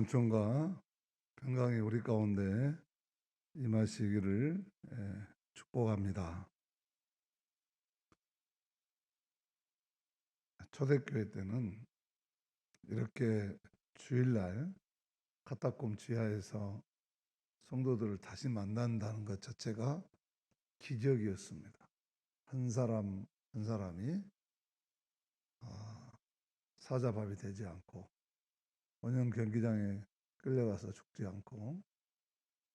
권총과 평강이 우리 가운데 임하시기를 축복합니다. 초대교회 때는 이렇게 주일날 카타콤 지하에서 성도들을 다시 만난다는 것 자체가 기적이었습니다. 한 사람 한 사람이 사자밥이 되지 않고 원형 경기장에 끌려가서 죽지 않고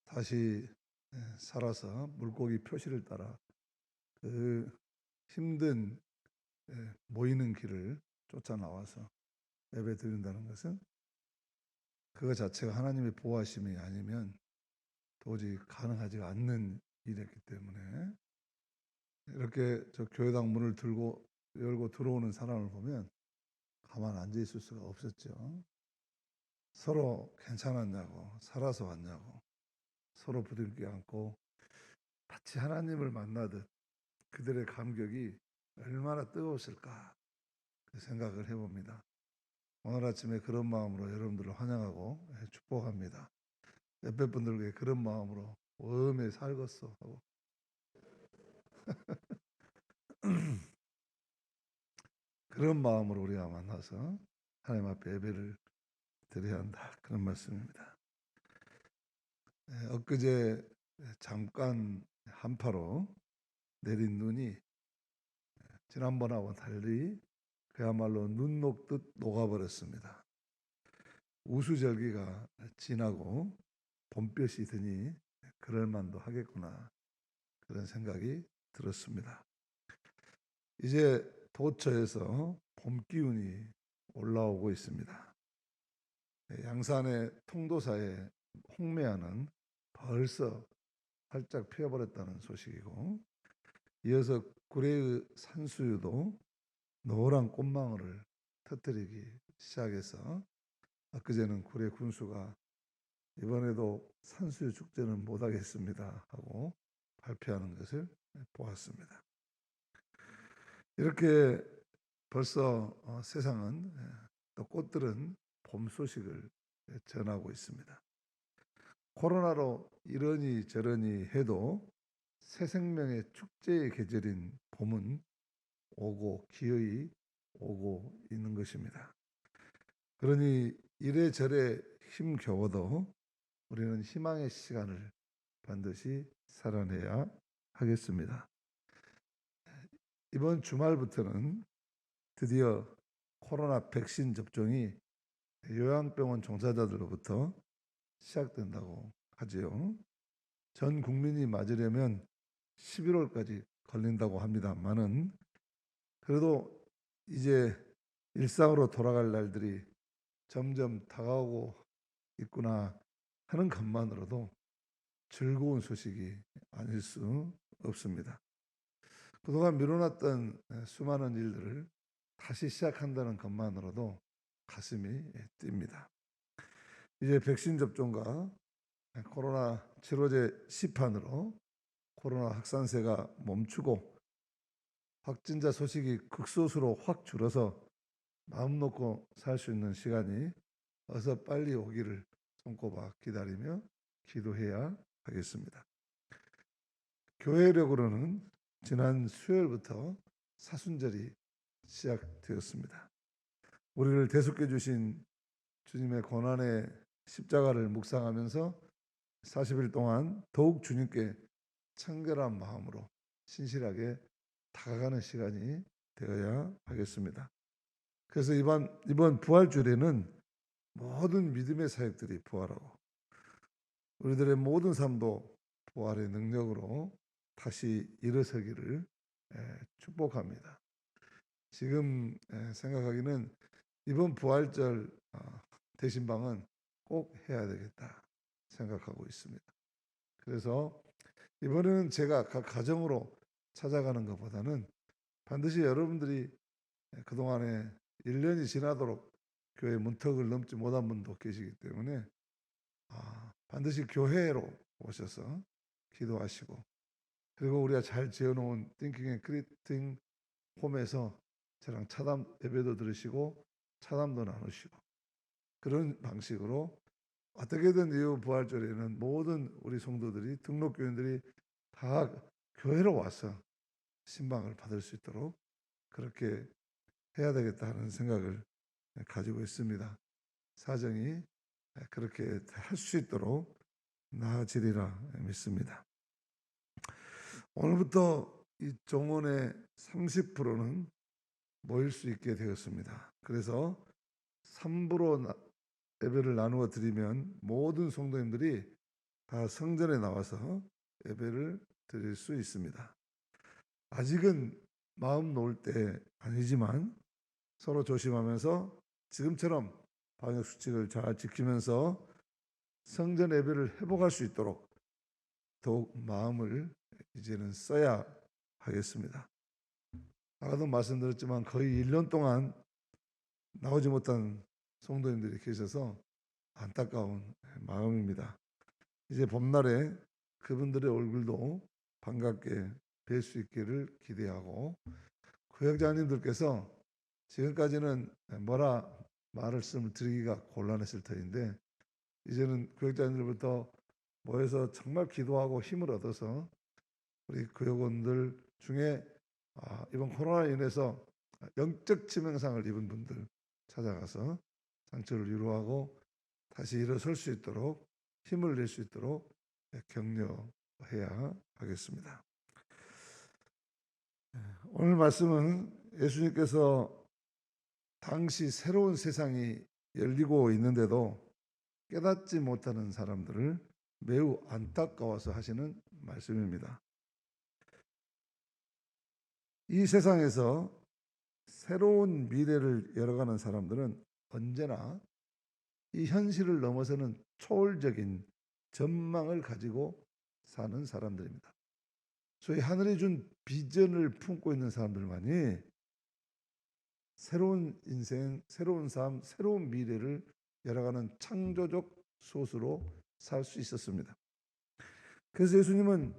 다시 살아서 물고기 표시를 따라 그 힘든 모이는 길을 쫓아 나와서 예배 드린다는 것은 그거 자체가 하나님의 보호하심이 아니면 도저히 가능하지 않는 일이었기 때문에 이렇게 저 교회당 문을 열고 들어오는 사람을 보면 가만 앉아 있을 수가 없었죠. 서로 괜찮았냐고, 살아서 왔냐고, 서로 부둥켜 안고 마치 하나님을 만나듯 그들의 감격이 얼마나 뜨거웠을까 그 생각을 해봅니다. 오늘 아침에 그런 마음으로 여러분들을 환영하고 축복합니다. 옆에 분들에게 그런 마음으로 웜에 살겄어 하고 그런 마음으로 우리가 만나서 하나님 앞에 예배를 드려야 한다. 그런 말씀입니다. 엊그제 잠깐 한파로 내린 눈이 지난번하고 달리 그야말로 눈 녹듯 녹아버렸습니다. 우수절기가 지나고 봄볕이 드니 그럴만도 하겠구나 그런 생각이 들었습니다. 이제 도처에서 봄 기운이 올라오고 있습니다. 양산의 통도사의 홍매화는 벌써 활짝 피어버렸다는 소식이고 이어서 구례의 산수유도 노란 꽃망울을 터뜨리기 시작해서 그제는 구례 군수가 이번에도 산수유 축제는 못하겠습니다 하고 발표하는 것을 보았습니다. 이렇게 벌써 세상은 또 꽃들은 봄 소식을 전하고 있습니다. 코로나로 이러니 저러니 해도 새 생명의 축제의 계절인 봄은 오고 기어이 오고 있는 것입니다. 그러니 이래저래 힘겨워도 우리는 희망의 시간을 반드시 살아내야 하겠습니다. 이번 주말부터는 드디어 코로나 백신 접종이 요양병원 종사자들로부터 시작된다고 하지요. 전 국민이 맞으려면 11월까지 걸린다고 합니다만은 그래도 이제 일상으로 돌아갈 날들이 점점 다가오고 있구나 하는 것만으로도 즐거운 소식이 아닐 수 없습니다. 그동안 미뤄놨던 수많은 일들을 다시 시작한다는 것만으로도 가슴이 뜁니다. 이제 백신 접종과 코로나 치료제 시판으로 코로나 확산세가 멈추고 확진자 소식이 극소수로 확 줄어서 마음 놓고 살 수 있는 시간이 어서 빨리 오기를 손꼽아 기다리며 기도해야 하겠습니다. 교회력으로는 지난 수요일부터 사순절이 시작되었습니다. 우리를 대속해 주신 주님의 고난의 십자가를 묵상하면서 40일 동안 더욱 주님께 청결한 마음으로 신실하게 다가가는 시간이 되어야 하겠습니다. 그래서 이번 부활주일에는 모든 믿음의 사역들이 부활하고 우리들의 모든 삶도 부활의 능력으로 다시 일어서기를 축복합니다. 지금 생각하기는 이번 부활절 대신방은 꼭 해야 되겠다 생각하고 있습니다. 그래서 이번에는 제가 각 가정으로 찾아가는 것보다는 반드시 여러분들이 그동안에 1년이 지나도록 교회 문턱을 넘지 못한 분도 계시기 때문에 반드시 교회로 오셔서 기도하시고 그리고 우리가 잘 지어놓은 띵킹 앤 크리팅 홈에서 저랑 차담 예배도 들으시고 차담도 나누시고 그런 방식으로 어떻게든 이후 부활절에는 모든 우리 성도들이 등록교인들이 다 교회로 와서 신방을 받을 수 있도록 그렇게 해야 되겠다 하는 생각을 가지고 있습니다. 사정이 그렇게 할 수 있도록 나아지리라 믿습니다. 오늘부터 이 종원의 30%는 모일 수 있게 되었습니다. 그래서 3부로 예배를 나누어 드리면 모든 성도님들이 다 성전에 나와서 예배를 드릴 수 있습니다. 아직은 마음 놓을 때 아니지만 서로 조심하면서 지금처럼 방역 수칙을 잘 지키면서 성전 예배를 회복할 수 있도록 더욱 마음을 이제는 써야 하겠습니다. 아까도 말씀드렸지만 거의 1년 동안 나오지 못한 성도님들이 계셔서 안타까운 마음입니다. 이제 봄날에 그분들의 얼굴도 반갑게 뵐 수 있기를 기대하고, 구역장님들께서 지금까지는 뭐라 말씀을 드리기가 곤란했을 터인데 이제는 구역장님들부터 모여서 정말 기도하고 힘을 얻어서 우리 구역원들 중에 이번 코로나로 인해서 영적 치명상을 입은 분들 찾아가서 상처를 위로하고 다시 일어설 수 있도록 힘을 낼 수 있도록 격려해야 하겠습니다. 오늘 말씀은 예수님께서 당시 새로운 세상이 열리고 있는데도 깨닫지 못하는 사람들을 매우 안타까워서 하시는 말씀입니다. 이 세상에서 새로운 미래를 열어가는 사람들은 언제나 이 현실을 넘어서는 초월적인 전망을 가지고 사는 사람들입니다. 소위 하늘이 준 비전을 품고 있는 사람들만이 새로운 인생, 새로운 삶, 새로운 미래를 열어가는 창조적 소수로 살 수 있었습니다. 그래서 예수님은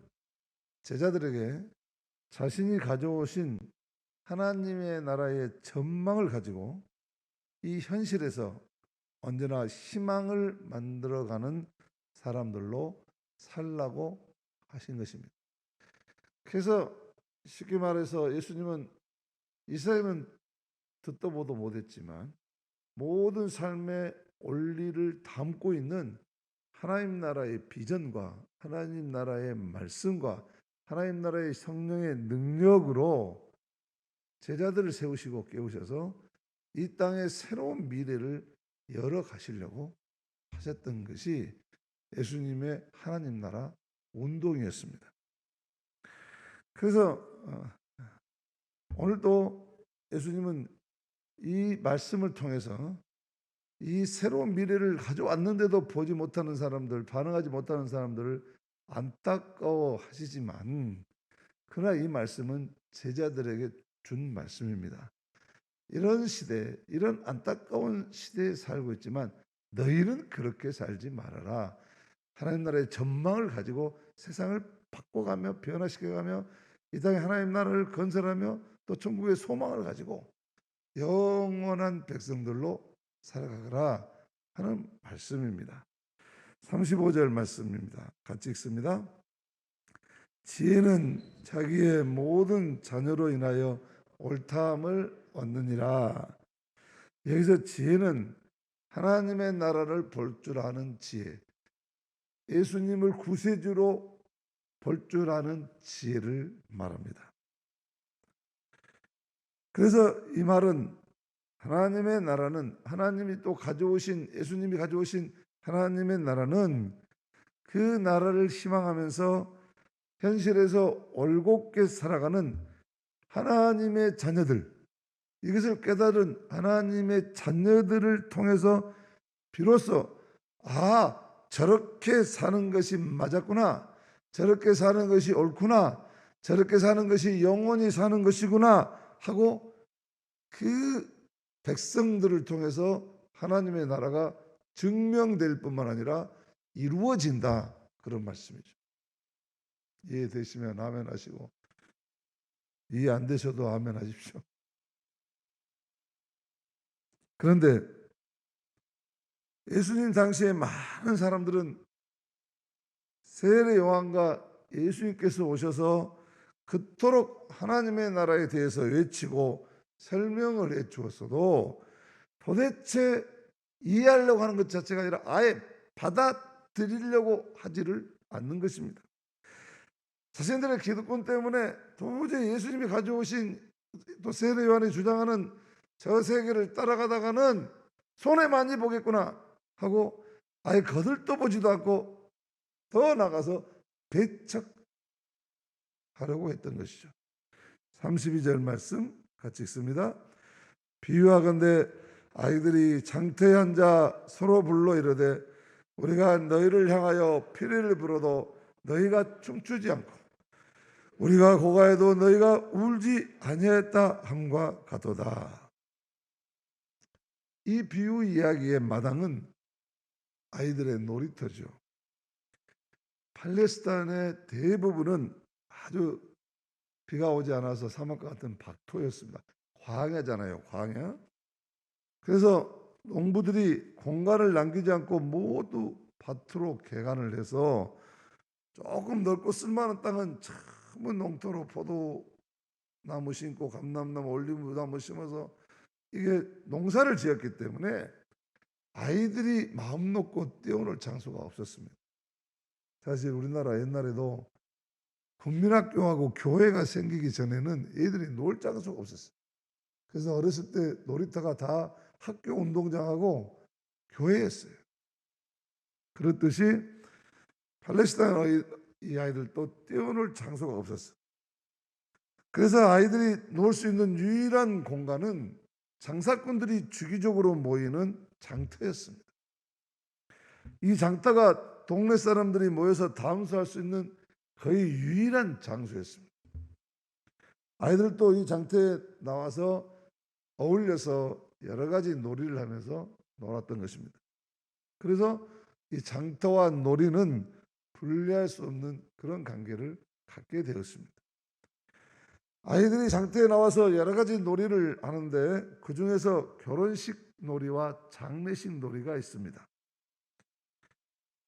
제자들에게 자신이 가져오신 하나님의 나라의 전망을 가지고 이 현실에서 언제나 희망을 만들어가는 사람들로 살라고 하신 것입니다. 그래서 쉽게 말해서 예수님은 이스라엘은 듣도 보도 못했지만 모든 삶의 원리를 담고 있는 하나님 나라의 비전과 하나님 나라의 말씀과 하나님 나라의 성령의 능력으로 제자들을 세우시고 깨우셔서 이 땅의 새로운 미래를 열어 가시려고 하셨던 것이 예수님의 하나님 나라 운동이었습니다. 그래서 오늘도 예수님은 이 말씀을 통해서 이 새로운 미래를 가져왔는데도 보지 못하는 사람들, 반응하지 못하는 사람들을 안타까워 하시지만, 그러나 이 말씀은 제자들에게 준 말씀입니다. 이런 시대, 이런 안타까운 시대에 살고 있지만 너희는 그렇게 살지 말아라. 하나님 나라의 전망을 가지고 세상을 바꿔가며 변화시켜가며 이 땅에 하나님 나라를 건설하며 또 천국의 소망을 가지고 영원한 백성들로 살아가라 하는 말씀입니다. 35절 말씀입니다. 같이 읽습니다. 지혜는 자기의 모든 자녀로 인하여 옳다함을 얻느니라. 여기서 지혜는 하나님의 나라를 볼 줄 아는 지혜, 예수님을 구세주로 볼 줄 아는 지혜를 말합니다. 그래서 이 말은 하나님의 나라는, 하나님이 또 가져오신, 예수님이 가져오신 하나님의 나라는 그 나라를 희망하면서 현실에서 올곧게 살아가는 하나님의 자녀들, 이것을 깨달은 하나님의 자녀들을 통해서 비로소 저렇게 사는 것이 맞았구나, 저렇게 사는 것이 옳구나, 저렇게 사는 것이 영원히 사는 것이구나 하고 그 백성들을 통해서 하나님의 나라가 증명될 뿐만 아니라 이루어진다, 그런 말씀이죠. 이해되시면 아멘 하시고, 이해 안 되셔도 아멘 하십시오. 그런데 예수님 당시에 많은 사람들은 세례 요한과 예수님께서 오셔서 그토록 하나님의 나라에 대해서 외치고 설명을 해 주었어도 도대체 이해하려고 하는 것 자체가 아니라 아예 받아들이려고 하지를 않는 것입니다. 자신들의 기득권 때문에 도저히 예수님이 가져오신 또 세례 요한이 주장하는 저 세계를 따라가다가는 손해 많이 보겠구나 하고 아예 거들떠 보지도 않고 더 나가서 배척하려고 했던 것이죠. 32절 말씀 같이 읽습니다. 비유하건대 아이들이 장태한 자 서로 불러 이르되 우리가 너희를 향하여 피리를 불어도 너희가 춤추지 않고 우리가 고가해도 너희가 울지 아니하였다 함과 같도다. 이 비유 이야기의 마당은 아이들의 놀이터죠. 팔레스타인의 대부분은 아주 비가 오지 않아서 사막과 같은 박토였습니다. 광야잖아요, 광야. 그래서 농부들이 공간을 남기지 않고 모두 밭으로 개간을 해서 조금 넓고 쓸만한 땅은 전부 농토로 포도나무 심고 감람나무 올리브나무 심어서 이게 농사를 지었기 때문에 아이들이 마음 놓고 뛰어놀 장소가 없었습니다. 사실 우리나라 옛날에도 국민학교하고 교회가 생기기 전에는 애들이 놀 장소가 없었어요. 그래서 어렸을 때 놀이터가 다 학교 운동장하고 교회였어요. 그렇듯이 팔레스타인 이 아이들도 뛰어놀 장소가 없었어요. 그래서 아이들이 놀 수 있는 유일한 공간은 장사꾼들이 주기적으로 모이는 장터였습니다. 이 장터가 동네 사람들이 모여서 담소할 수 있는 거의 유일한 장소였습니다. 아이들도 이 장터에 나와서 어울려서 여러 가지 놀이를 하면서 놀았던 것입니다. 그래서 이 장터와 놀이는 분리할 수 없는 그런 관계를 갖게 되었습니다. 아이들이 장터에 나와서 여러 가지 놀이를 하는데 그 중에서 결혼식 놀이와 장례식 놀이가 있습니다.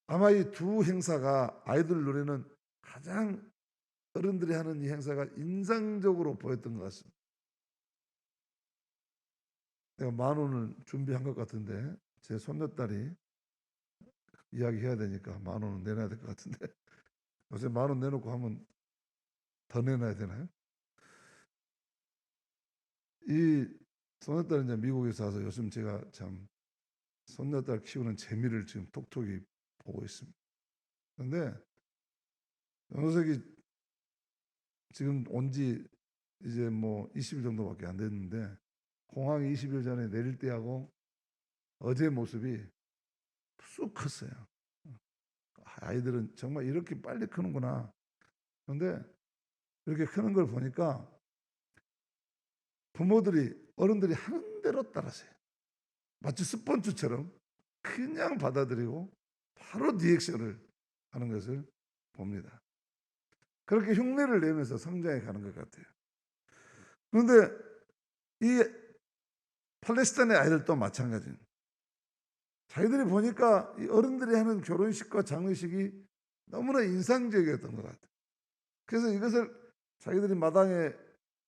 아마 이 두 행사가 아이들 놀이는 가장 어른들이 하는 이 행사가 인상적으로 보였던 것 같습니다. 내가 10,000원을 준비한 것 같은데 제 손녀딸이 이야기해야 되니까 10,000원은 내놔야 될 것 같은데 요새 10,000원 내놓고 하면 더 내놔야 되나요? 이 손녀딸은 이제 미국에서 와서 요즘 제가 참 손녀딸 키우는 재미를 지금 톡톡히 보고 있습니다. 그런데 녀석이 지금 온 지 이제 뭐 20일 정도밖에 안 됐는데 공항에 20일 전에 내릴 때하고 어제 모습이 쑥 컸어요. 아이들은 정말 이렇게 빨리 크는구나. 그런데 이렇게 크는 걸 보니까 부모들이 어른들이 하는 대로 따라서요. 마치 스펀지처럼 그냥 받아들이고 바로 리액션을 하는 것을 봅니다. 그렇게 흉내를 내면서 성장해 가는 것 같아요. 그런데 이 팔레스타인의 아이들도 마찬가지입니다. 자기들이 보니까 이 어른들이 하는 결혼식과 장례식이 너무나 인상적이었던 것 같아요. 그래서 이것을 자기들이 마당에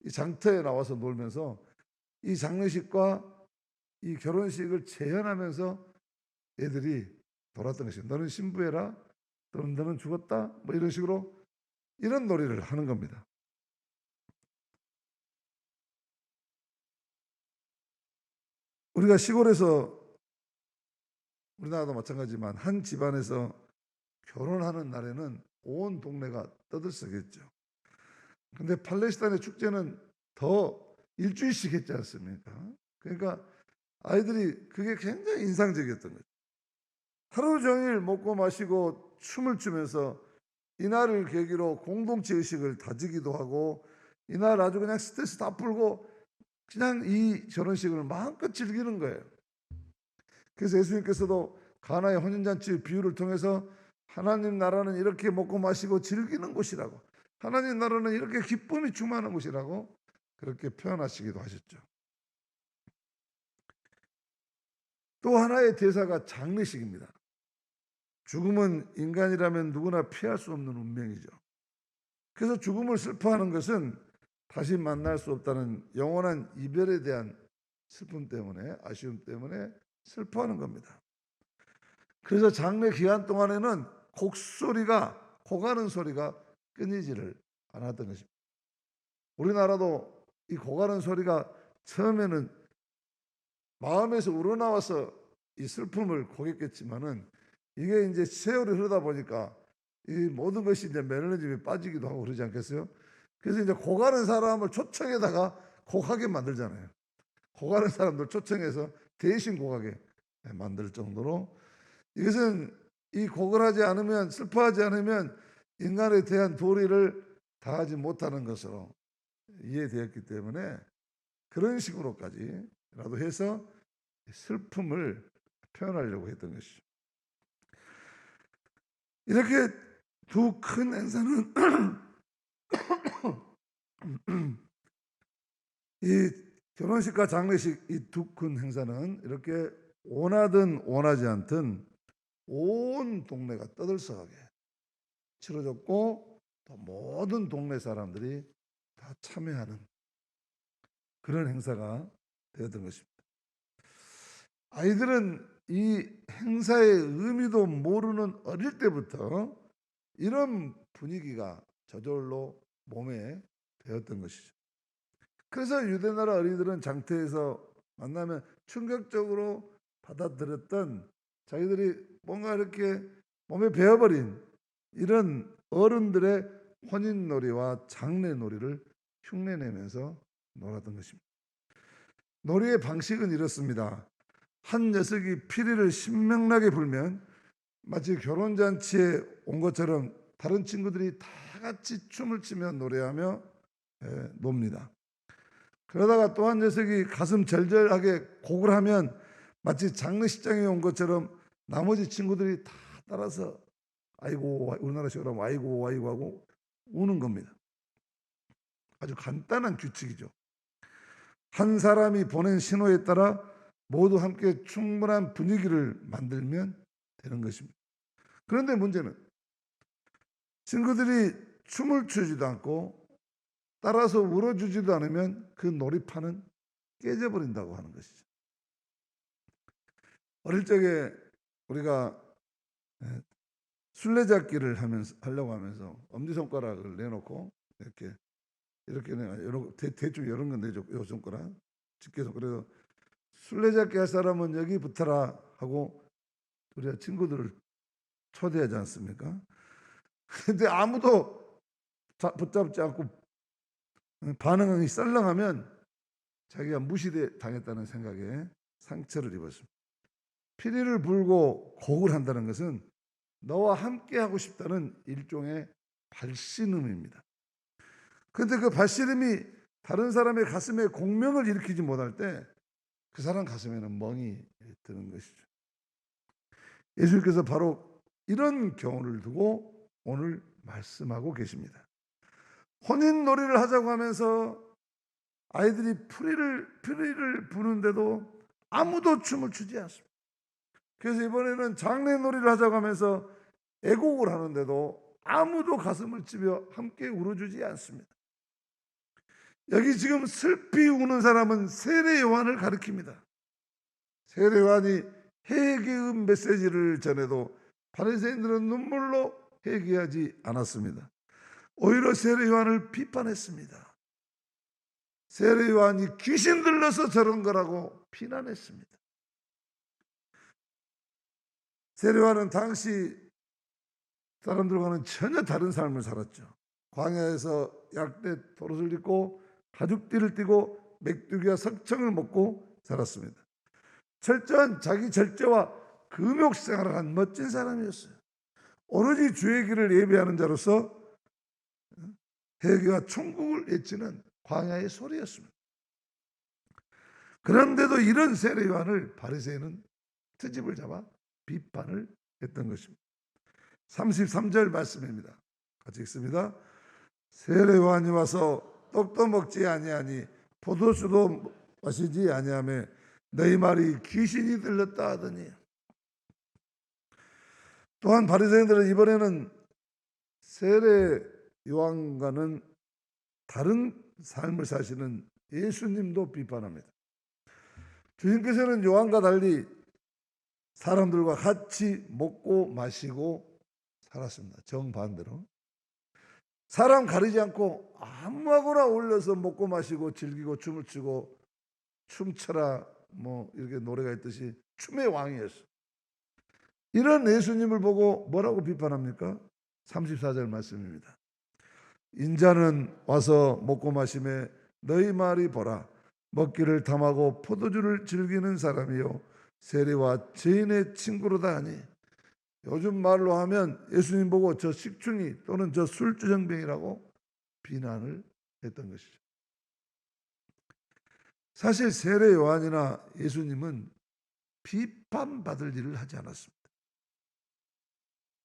이 장터에 나와서 놀면서 이 장례식과 이 결혼식을 재현하면서 애들이 놀았던 것이에요. 너는 신부해라, 또는 너는 죽었다, 뭐 이런 식으로 이런 놀이를 하는 겁니다. 우리가 시골에서 우리나라도 마찬가지지만 한 집안에서 결혼하는 날에는 온 동네가 떠들썩했죠. 근데 팔레스타인의 축제는 더 일주일씩 했지 않습니까? 그러니까 아이들이 그게 굉장히 인상적이었던 거죠. 하루 종일 먹고 마시고 춤을 추면서 이날을 계기로 공동체 의식을 다지기도 하고 이날 아주 그냥 스트레스 다 풀고 그냥 이 결혼식을 마음껏 즐기는 거예요. 그래서 예수님께서도 가나의 혼인잔치 비유를 통해서 하나님 나라는 이렇게 먹고 마시고 즐기는 곳이라고, 하나님 나라는 이렇게 기쁨이 충만한 곳이라고 그렇게 표현하시기도 하셨죠. 또 하나의 대사가 장례식입니다. 죽음은 인간이라면 누구나 피할 수 없는 운명이죠. 그래서 죽음을 슬퍼하는 것은 다시 만날 수 없다는 영원한 이별에 대한 슬픔 때문에, 아쉬움 때문에 슬퍼하는 겁니다. 그래서 장례 기간 동안에는 곡소리가, 고가는 소리가 끊이지를 않았던 것입니다. 우리나라도 이 고가는 소리가 처음에는 마음에서 우러나와서 이 슬픔을 고겠겠지만은, 이게 이제 세월이 흐르다 보니까 이 모든 것이 이제 매너리즘에 빠지기도 하고 그러지 않겠어요? 그래서 이제 고가는 사람을 초청에다가 곡하게 만들잖아요. 고가는 사람들 초청해서 대신 곡하게 만들 정도로, 이것은 이 곡을 하지 않으면, 슬퍼하지 않으면 인간에 대한 도리를 다하지 못하는 것으로 이해되었기 때문에 그런 식으로까지라도 해서 슬픔을 표현하려고 했던 것이죠. 이렇게 두 큰 행사는 이 결혼식과 장례식, 이 두 큰 행사는 이렇게 원하든 원하지 않든 온 동네가 떠들썩하게 치러졌고, 또 모든 동네 사람들이 다 참여하는 그런 행사가 되었던 것입니다. 아이들은 이 행사의 의미도 모르는 어릴 때부터 이런 분위기가 저절로 몸에 배었던 것이죠. 그래서 유대나라 어린이들은 장터에서 만나면 충격적으로 받아들였던, 자기들이 뭔가 이렇게 몸에 배어버린 이런 어른들의 혼인놀이와 장례놀이를 흉내내면서 놀았던 것입니다. 놀이의 방식은 이렇습니다. 한 녀석이 피리를 신명나게 불면 마치 결혼잔치에 온 것처럼 다른 친구들이 다 같이 춤을 추며 노래하며 놉니다. 그러다가 또 한 녀석이 가슴 절절하게 곡을 하면 마치 장례식장에 온 것처럼 나머지 친구들이 다 따라서 아이고, 우리나라식으로 하면 아이고 아이고 하고 우는 겁니다. 아주 간단한 규칙이죠. 한 사람이 보낸 신호에 따라 모두 함께 충분한 분위기를 만들면 되는 것입니다. 그런데 문제는 친구들이 춤을 추지도 않고 따라서 울어주지도 않으면 그 놀이판은 깨져버린다고 하는 것이죠. 어릴 적에 우리가 술래잡기를 하려고 하면서 엄지손가락을 내놓고 이렇게 대충 이런 건 내죠. 요 손가락, 집게손가락. 그래서 술래잡기 할 사람은 여기 붙어라 하고 우리가 친구들을 초대하지 않습니까? 근데 아무도 붙잡지 않고 반응이 썰렁하면 자기가 무시당했다는 생각에 상처를 입었습니다. 피리를 불고 곡을 한다는 것은 너와 함께 하고 싶다는 일종의 발신음입니다. 그런데 그 발신음이 다른 사람의 가슴에 공명을 일으키지 못할 때 그 사람 가슴에는 멍이 드는 것이죠. 예수님께서 바로 이런 경우를 두고 오늘 말씀하고 계십니다. 혼인놀이를 하자고 하면서 아이들이 피리를 부는데도 아무도 춤을 추지 않습니다. 그래서 이번에는 장례놀이를 하자고 하면서 애곡을 하는데도 아무도 가슴을 치며 함께 울어주지 않습니다. 여기 지금 슬피 우는 사람은 세례 요한을 가리킵니다. 세례 요한이 회개의 메시지를 전해도 바리새인들은 눈물로 회개하지 않았습니다. 오히려 세례 요한을 비판했습니다. 세례 요한이 귀신 들러서 저런 거라고 비난했습니다. 세례 요한은 당시 사람들과는 전혀 다른 삶을 살았죠. 광야에서 약대 도롯을 입고 가죽띠를 띠고 메뚜기와 석청을 먹고 살았습니다. 철저한 자기 절제와 금욕 생활을 한 멋진 사람이었어요. 오로지 주의 길을 예배하는 자로서 회개와 천국을 외치는 광야의 소리였습니다. 그런데도 이런 세례 요한을 바리새인은 트집을 잡아 비판을 했던 것입니다. 33절 말씀입니다. 같이 읽습니다. 세례 요한이 와서 떡도 먹지 아니하니 포도주도 마시지 아니하며 너희 말이 귀신이 들렸다 하더니. 또한 바리새인들은 이번에는 세례 요한과는 다른 삶을 사시는 예수님도 비판합니다. 주님께서는 요한과 달리 사람들과 같이 먹고 마시고 살았습니다. 정반대로 사람 가리지 않고 아무하고나 어울려서 먹고 마시고 즐기고 춤을 추고 춤춰라 이렇게 노래가 있듯이 춤의 왕이었어요. 이런 예수님을 보고 뭐라고 비판합니까? 34절 말씀입니다. 인자는 와서 먹고 마시매 너희 말이 보라 먹기를 탐하고 포도주를 즐기는 사람이요 세리와 죄인의 친구로다 하니. 요즘 말로 하면 예수님 보고 저 식충이 또는 저 술주정뱅이라고 비난을 했던 것이죠. 사실 세례 요한이나 예수님은 비판받을 일을 하지 않았습니다.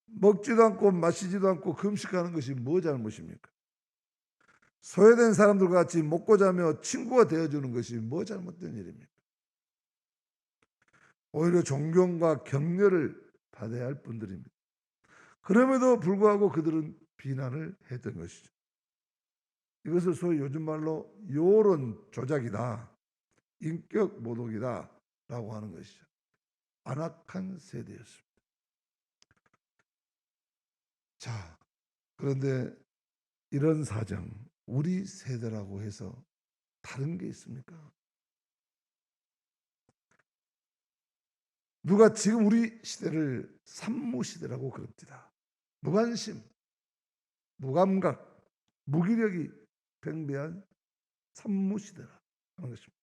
먹지도 않고 마시지도 않고 금식하는 것이 뭐 잘못입니까? 소외된 사람들과 같이 먹고 자며 친구가 되어주는 것이 뭐 잘못된 일입니까? 오히려 존경과 격려를 받아야 할 분들입니다. 그럼에도 불구하고 그들은 비난을 했던 것이죠. 이것을 소위 요즘 말로 여론 조작이다, 인격 모독이다 라고 하는 것이죠. 안악한 세대였습니다. 자, 그런데 이런 사정, 우리 세대라고 해서 다른 게 있습니까? 누가 지금 우리 시대를 산모시대라고 그럽니다. 무관심, 무감각, 무기력이 팽배한 산모시대라 하는 것입니다.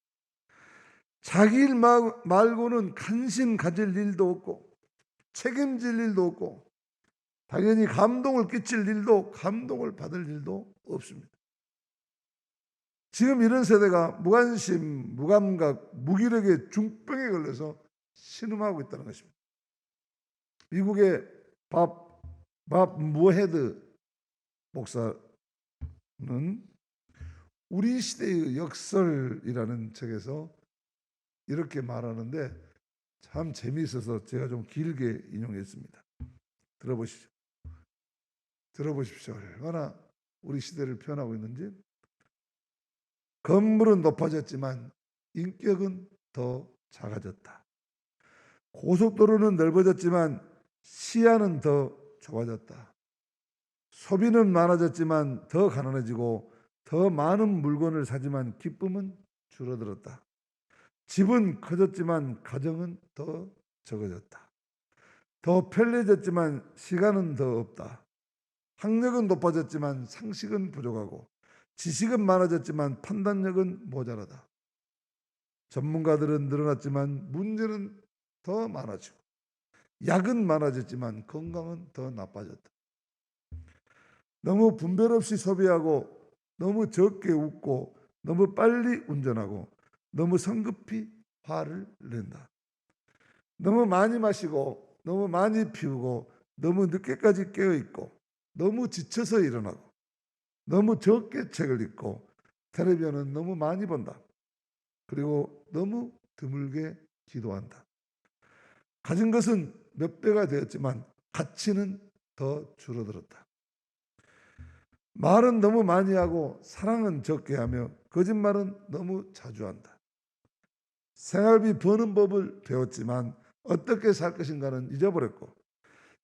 자기 일 말고는 관심 가질 일도 없고 책임질 일도 없고 당연히 감동을 끼칠 일도 감동을 받을 일도 없습니다. 지금 이런 세대가 무관심, 무감각, 무기력의 중병에 걸려서 신음하고 있다는 것입니다. 미국의 밥 무헤드 목사는 우리 시대의 역설이라는 책에서 이렇게 말하는데 참 재미있어서 제가 좀 길게 인용했습니다. 들어보십시오. 얼마나 우리 시대를 표현하고 있는지. 건물은 높아졌지만 인격은 더 작아졌다. 고속도로는 넓어졌지만 시야는 더 좁아졌다. 소비는 많아졌지만 더 가난해지고 더 많은 물건을 사지만 기쁨은 줄어들었다. 집은 커졌지만 가정은 더 적어졌다. 더 편리해졌지만 시간은 더 없다. 학력은 높아졌지만 상식은 부족하고 지식은 많아졌지만 판단력은 모자라다. 전문가들은 늘어났지만 문제는 더 많아지고 약은 많아졌지만 건강은 더 나빠졌다. 너무 분별 없이 소비하고 너무 적게 웃고 너무 빨리 운전하고 너무 성급히 화를 낸다. 너무 많이 마시고 너무 많이 피우고 너무 늦게까지 깨어있고 너무 지쳐서 일어나고 너무 적게 책을 읽고 텔레비전은 너무 많이 본다. 그리고 너무 드물게 기도한다. 가진 것은 몇 배가 되었지만 가치는 더 줄어들었다. 말은 너무 많이 하고 사랑은 적게 하며 거짓말은 너무 자주 한다. 생활비 버는 법을 배웠지만 어떻게 살 것인가는 잊어버렸고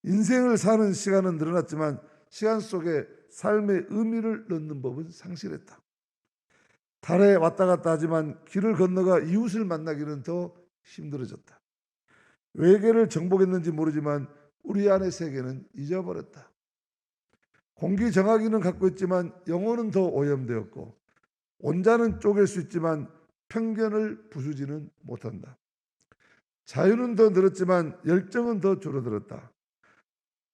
인생을 사는 시간은 늘어났지만 시간 속에 삶의 의미를 넣는 법은 상실했다. 달에 왔다 갔다 하지만 길을 건너가 이웃을 만나기는 더 힘들어졌다. 외계를 정복했는지 모르지만 우리 안의 세계는 잊어버렸다. 공기 정화기는 갖고 있지만 영혼은 더 오염되었고 온자는 쪼갤 수 있지만 편견을 부수지는 못한다. 자유는 더 늘었지만 열정은 더 줄어들었다.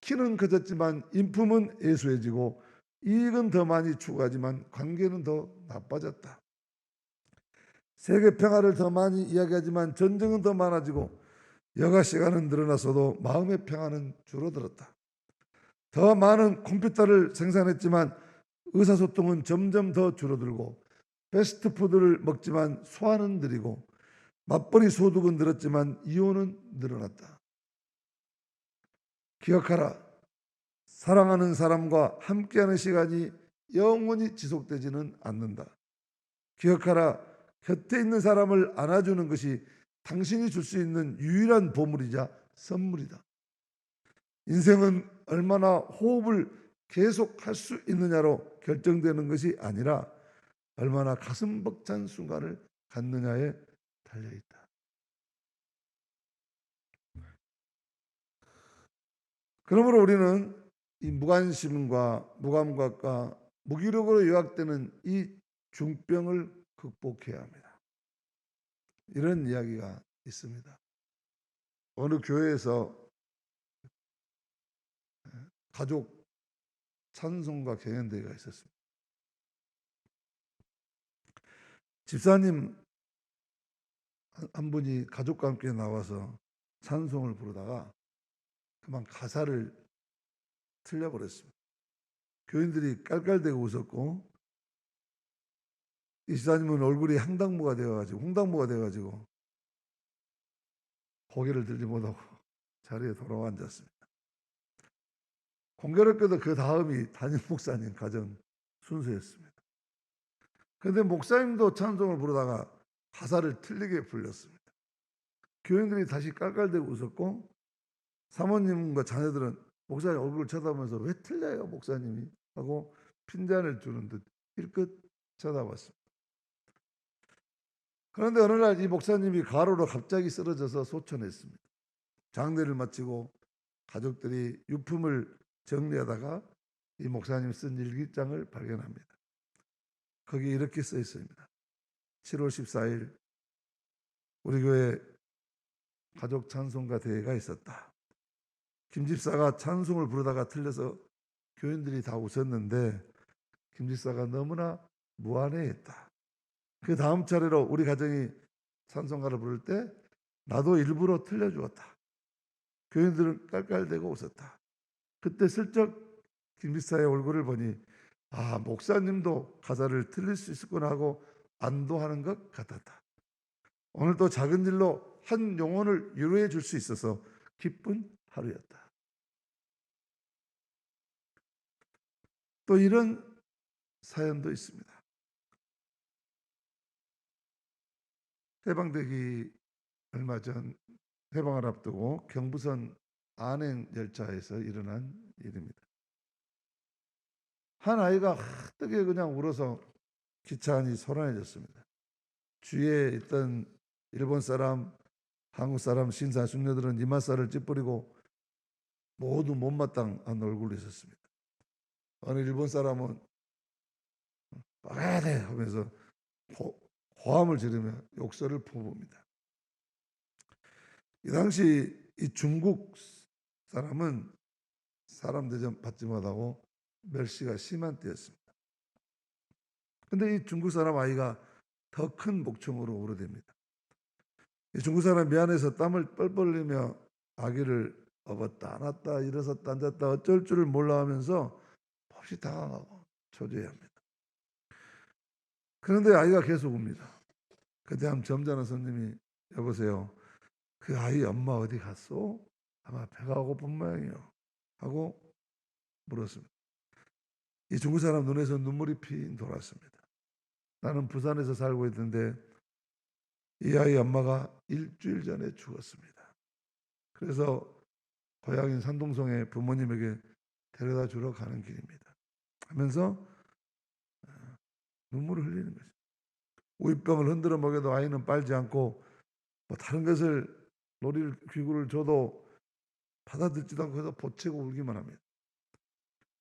키는 커졌지만 인품은 애수해지고 이익은 더 많이 추구하지만 관계는 더 나빠졌다. 세계 평화를 더 많이 이야기하지만 전쟁은 더 많아지고 여가 시간은 늘어났어도 마음의 평화는 줄어들었다. 더 많은 컴퓨터를 생산했지만 의사소통은 점점 더 줄어들고 패스트푸드를 먹지만 소화는 느리고 맞벌이 소득은 늘었지만 이혼은 늘어났다. 기억하라. 사랑하는 사람과 함께하는 시간이 영원히 지속되지는 않는다. 기억하라. 곁에 있는 사람을 안아주는 것이 당신이 줄 수 있는 유일한 보물이자 선물이다. 인생은 얼마나 호흡을 계속할 수 있느냐로 결정되는 것이 아니라 얼마나 가슴 벅찬 순간을 갖느냐에 달려있다. 그러므로 우리는 이 무관심과 무감각과 무기력으로 요약되는 이 중병을 극복해야 합니다. 이런 이야기가 있습니다. 어느 교회에서 가족 찬송가 경연대회가 있었습니다. 집사님 한 분이 가족과 함께 나와서 찬송을 부르다가 그만 가사를 틀려버렸습니다. 교인들이 깔깔대고 웃었고 이 집사님은 얼굴이 홍당무가 되어가지고 고개를 들지 못하고 자리에 돌아와 앉았습니다. 공교롭게도 그 다음이 담임 목사님 가정 순서였습니다. 그런데 목사님도 찬송을 부르다가 가사를 틀리게 불렸습니다. 교인들이 다시 깔깔대고 웃었고 사모님과 자녀들은 목사님 얼굴을 쳐다보면서 왜 틀려요 목사님이 하고 핀잔을 주는 듯 힐끗 쳐다봤습니다. 그런데 어느 날 이 목사님이 가로로 갑자기 쓰러져서 소천했습니다. 장례를 마치고 가족들이 유품을 정리하다가 이 목사님 쓴 일기장을 발견합니다. 거기 이렇게 써 있습니다. 7월 14일 우리 교회 가족 찬송가 대회가 있었다. 김 집사가 찬송을 부르다가 틀려서 교인들이 다 웃었는데 김 집사가 너무나 무안해했다. 그 다음 차례로 우리 가정이 찬송가를 부를 때 나도 일부러 틀려주었다. 교인들은 깔깔대고 웃었다. 그때 슬쩍 김 집사의 얼굴을 보니 아 목사님도 가사를 틀릴 수 있었구나 하고 안도하는 것 같았다. 오늘도 작은 일로 한 영혼을 위로해 줄 수 있어서 기쁜 하루였다. 또 이런 사연도 있습니다. 해방되기 얼마 전 해방을 앞두고 경부선 안행 열차에서 일어난 일입니다. 한 아이가 뜨게 그냥 울어서 기차 안이 소란해졌습니다. 주위에 있던 일본 사람, 한국 사람, 신사 숙녀들은 이마살을 찌푸리고 모두 못마땅한 얼굴로 있었습니다. 어느 일본 사람은 막아야 돼 하면서 고함을 지르며 욕설을 퍼부읍니다. 이 당시 이 중국 사람은 사람 대접 받지 못하고 멸시가 심한 때였습니다. 그런데 이 중국 사람 아이가 더 큰 목청으로 울어댑니다. 이 중국 사람 미안해서 땀을 뻘뻘 흘리며 아기를 업었다 안았다 일어섰다 앉았다 어쩔 줄을 몰라 하면서 몹시 당황하고 초조해합니다. 그런데 아이가 계속 웁니다. 그때 한 점잖은 손님이 여보세요. 그 아이 엄마 어디 갔어? 아마 배가 고픈 모양이요. 하고 물었습니다. 이 중국 사람 눈에서 눈물이 핀 돌았습니다. 나는 부산에서 살고 있는데 이 아이 엄마가 일주일 전에 죽었습니다. 그래서 고향인 산동성의 부모님에게 데려다 주러 가는 길입니다. 하면서 눈물을 흘리는 거죠. 우유병을 흔들어 먹여도 아이는 빨지 않고 뭐 다른 것을 놀이를 기구를 줘도 받아듣지도 않고 해서 보채고 울기만 합니다.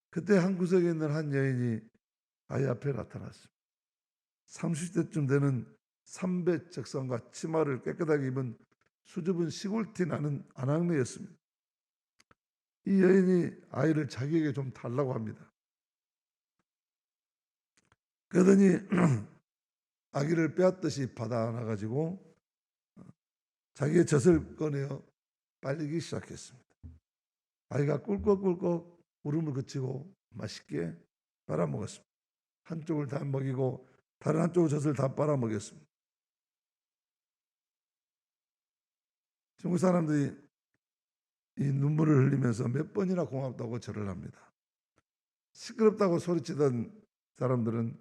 그때 한 구석에 있는 한 여인이 아이 앞에 나타났습니다. 30대쯤 되는 삼배적성과 치마를 깨끗하게 입은 수줍은 시골티 나는 아낙네였습니다. 이 여인이 아이를 자기에게 좀 달라고 합니다. 그러더니 아기를 빼앗듯이 받아 안아가지고 자기의 젖을 꺼내어 빨리기 시작했습니다. 아이가 꿀꺽꿀꺽 울음을 그치고 맛있게 빨아먹었습니다. 한쪽을 다 먹이고 다른 한쪽의 젖을 다 빨아먹였습니다. 중국 사람들이 이 눈물을 흘리면서 몇 번이나 고맙다고 절을 합니다. 시끄럽다고 소리치던 사람들은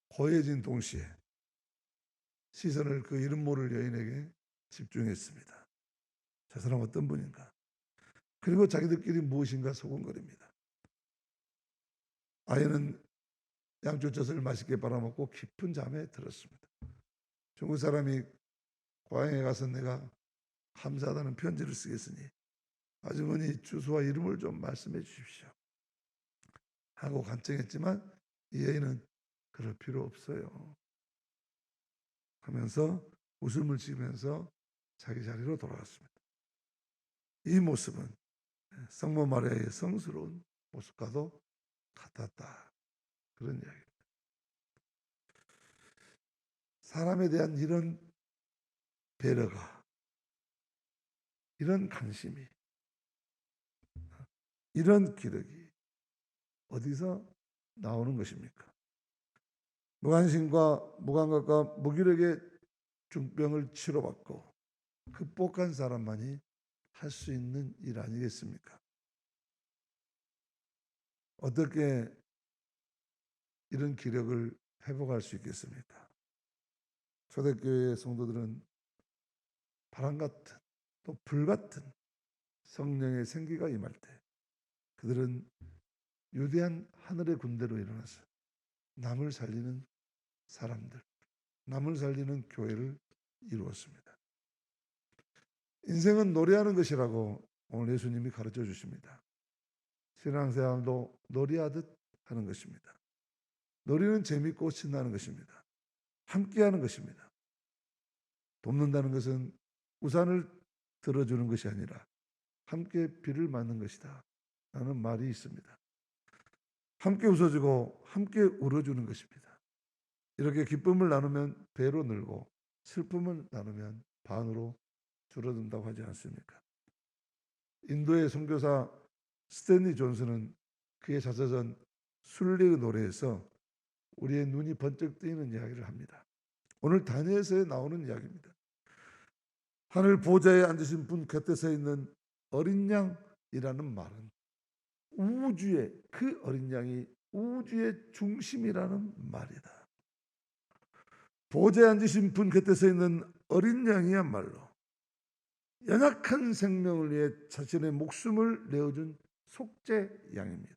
고해진 동시에 시선을 그 이름 모를 여인에게 집중했습니다. 저 사람 어떤 분인가? 그리고 자기들끼리 무엇인가 소곤거립니다. 아이는 양주 젖을 맛있게 빨아먹고 깊은 잠에 들었습니다. 중국 사람이 고향에 가서 내가 감사하다는 편지를 쓰겠으니 아주머니 주소와 이름을 좀 말씀해 주십시오 하고 간청했지만 이 여인은 그럴 필요 없어요 하면서 웃음을 지으면서 자기 자리로 돌아갔습니다. 이 모습은 성모 마리아의 성스러운 모습과도 같았다. 그런 이야기입니다. 사람에 대한 이런 배려가, 이런 관심이, 이런 기력이 어디서 나오는 것입니까? 무관심과 무감각과 무기력의 중병을 치료받고 극복한 사람만이 할 수 있는 일 아니겠습니까? 어떻게 이런 기력을 회복할 수 있겠습니까? 초대교회 성도들은 바람 같은 또 불 같은 성령의 생기가 임할 때 그들은 유대한 하늘의 군대로 일어나서 남을 살리는 사람들, 남을 살리는 교회를 이루었습니다. 인생은 노래하는 것이라고 오늘 예수님이 가르쳐 주십니다. 신앙생활도 놀이하듯 하는 것입니다. 놀이는 재밌고 신나는 것입니다. 함께하는 것입니다. 돕는다는 것은 우산을 들어주는 것이 아니라 함께 비를 맞는 것이다 라는 말이 있습니다. 함께 웃어주고 함께 울어주는 것입니다. 이렇게 기쁨을 나누면 배로 늘고 슬픔을 나누면 반으로 줄어든다고 하지 않습니까? 인도의 선교사 스탠리 존슨은 그의 자서전 순례의 노래에서 우리의 눈이 번쩍 뜨이는 이야기를 합니다. 오늘 다니엘서에 나오는 이야기입니다. 하늘 보좌에 앉으신 분 곁에 서 있는 어린 양이라는 말은 우주의 그 어린 양이 우주의 중심이라는 말이다. 보좌에 앉으신 분 곁에 서 있는 어린 양이야말로 연약한 생명을 위해 자신의 목숨을 내어준 속죄 양입니다.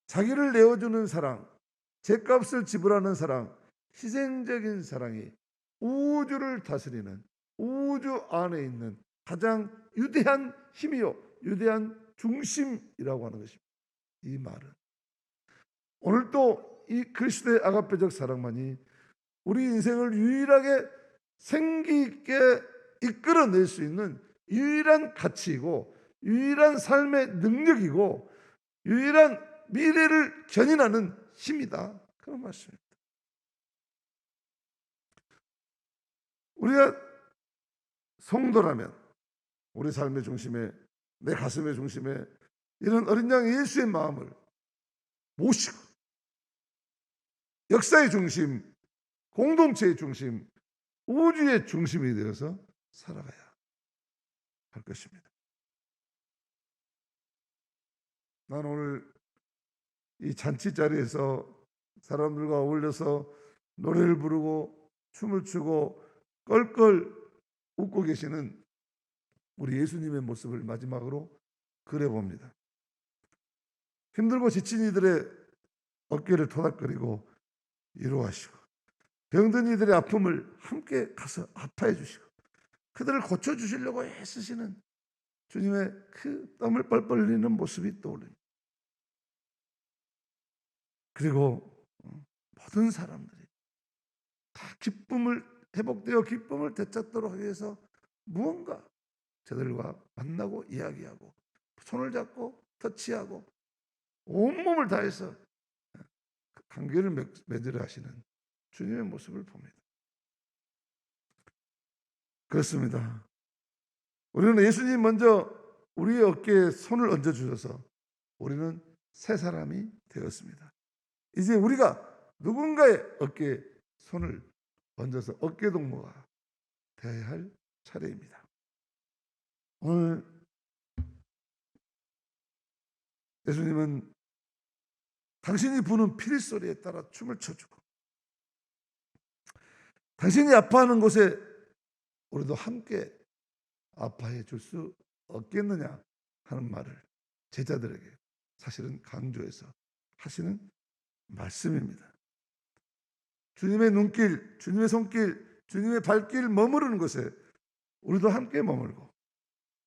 자기를 내어주는 사랑, 죗값을 지불하는 사랑, 희생적인 사랑이 우주를 다스리는 우주 안에 있는 가장 위대한 힘이요 위대한 중심이라고 하는 것입니다. 이 말은 오늘도 이 그리스도의 아가페적 사랑만이 우리 인생을 유일하게 생기 있게 이끌어낼 수 있는 유일한 가치이고 유일한 삶의 능력이고 유일한 미래를 견인하는 힘이다. 그런 말씀입니다. 우리가 성도라면 우리 삶의 중심에 내 가슴의 중심에 이런 어린 양 예수의 마음을 모시고 역사의 중심, 공동체의 중심, 우주의 중심이 되어서 살아가야 할 것입니다. 난 오늘 이 잔치 자리에서 사람들과 어울려서 노래를 부르고 춤을 추고 껄껄 웃고 계시는 우리 예수님의 모습을 마지막으로 그려봅니다. 힘들고 지친 이들의 어깨를 토닥거리고 위로하시고 병든 이들의 아픔을 함께 가서 아파해 주시고 그들을 고쳐주시려고 애쓰시는 주님의 그 땀을 뻘뻘 흘리는 모습이 떠올립니다. 그리고 모든 사람들이 다 기쁨을 회복되어 기쁨을 되찾도록 하기 위해서 무언가 저들과 만나고 이야기하고 손을 잡고 터치하고 온몸을 다해서 관계를 맺으려 하시는 주님의 모습을 봅니다. 그렇습니다. 우리는 예수님 먼저 우리의 어깨에 손을 얹어주셔서 우리는 새 사람이 되었습니다. 이제 우리가 누군가의 어깨에 손을 얹어서 어깨동무가 되어야 할 차례입니다. 오늘 예수님은 당신이 부는 피리 소리에 따라 춤을 춰주고, 당신이 아파하는 곳에 우리도 함께 아파해 줄 수 없겠느냐 하는 말을 제자들에게 사실은 강조해서 하시는 말씀입니다. 주님의 눈길, 주님의 손길, 주님의 발길 머무르는 곳에 우리도 함께 머물고,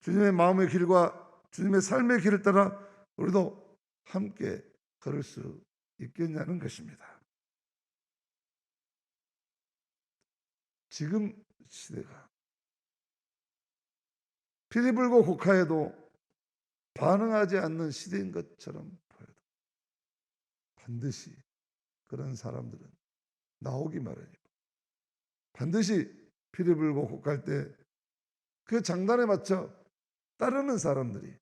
주님의 마음의 길과 주님의 삶의 길을 따라 우리도 함께 걸을 수 있겠냐는 것입니다. 지금 시대가 피리 불고 곡하여도 반응하지 않는 시대인 것처럼 보여도 반드시 그런 사람들은 나오기 마련이고, 반드시 피리 불고 곡할 때 그 장단에 맞춰 따르는 사람들이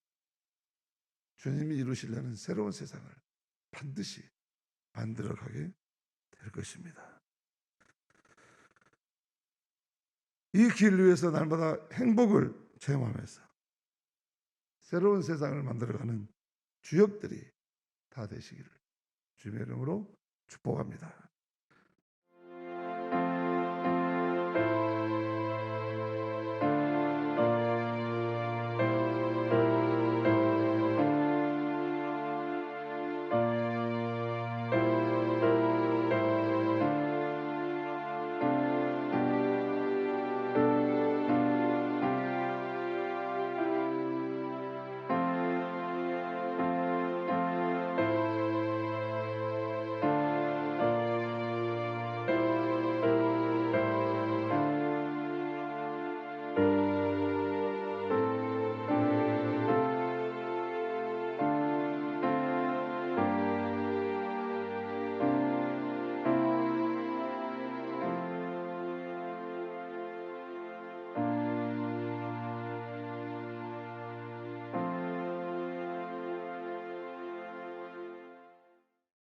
주님이 이루시려는 새로운 세상을 반드시 만들어가게 될 것입니다. 이 길 위에서 날마다 행복을 체험하면서 새로운 세상을 만들어가는 주역들이 다 되시기를 주님의 이름으로 축복합니다.